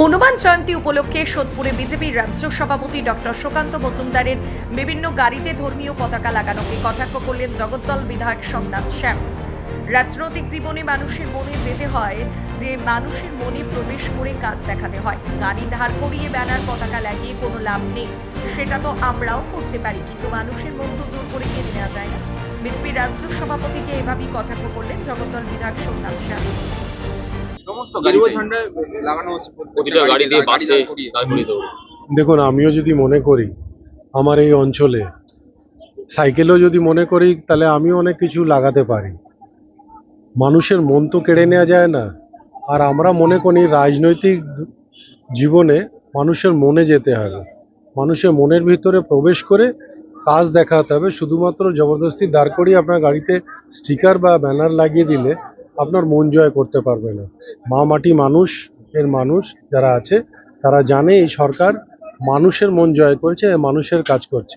হনুমান জয়ন্তী উপলক্ষে সোদপুরে বিজেপির রাজ্য সভাপতি ডক্টর সুকান্ত মজুমদারের বিভিন্ন গাড়িতে ধর্মীয় পতাকা লাগানোকে কটাক্ষ করলেন জগদ্দল বিধায়ক সোমনাথ শ্যাম। রাজনৈতিক জীবনে মানুষের মনে যেতে হয়, যে মানুষের মনে প্রবেশ করে কাজ দেখাতে হয়। গাড়ি ধার করিয়ে ব্যানার পতাকা লাগিয়ে কোনো লাভ নেই, সেটা তো আমরাও করতে পারি, কিন্তু মানুষের মন তো জোর করে কেড়ে নেওয়া যায় না। বিজেপির রাজ্য সভাপতিকে এভাবেই কটাক্ষ করলেন জগদ্দল বিধায়ক সোমনাথ শ্যাম। সমস্ত গাড়িতে ঝান্ডা লাগানো হচ্ছে, প্রতিটা গাড়ি দিয়ে বাসে দাঁড় করিয়ে দেবো। দেখুন, আমিও যদি মনে করি আমার এই অঞ্চলে সাইকেলও যদি মনে করি, তাহলে আমিও অনেক কিছু লাগাতে পারি। মানুষের মন তো কেড়ে নেওয়া যায় না। আর আমরা মনে করি রাজনৈতিক জীবনে মানুষের মনে যেতে হবে, মানুষের মনের ভিতরে প্রবেশ করে কাজ দেখাতে হবে। শুধুমাত্র জবরদস্তি দাঁড় করিয়ে আপনার গাড়িতে স্টিকার বা ব্যানার লাগিয়ে দিলে আপনার মন জয় করতে পারবে না। মা মাটি মানুষ যারা আছে তারা জানে এই সরকার মানুষের মন জয় করেছে, মানুষের কাজ করছে।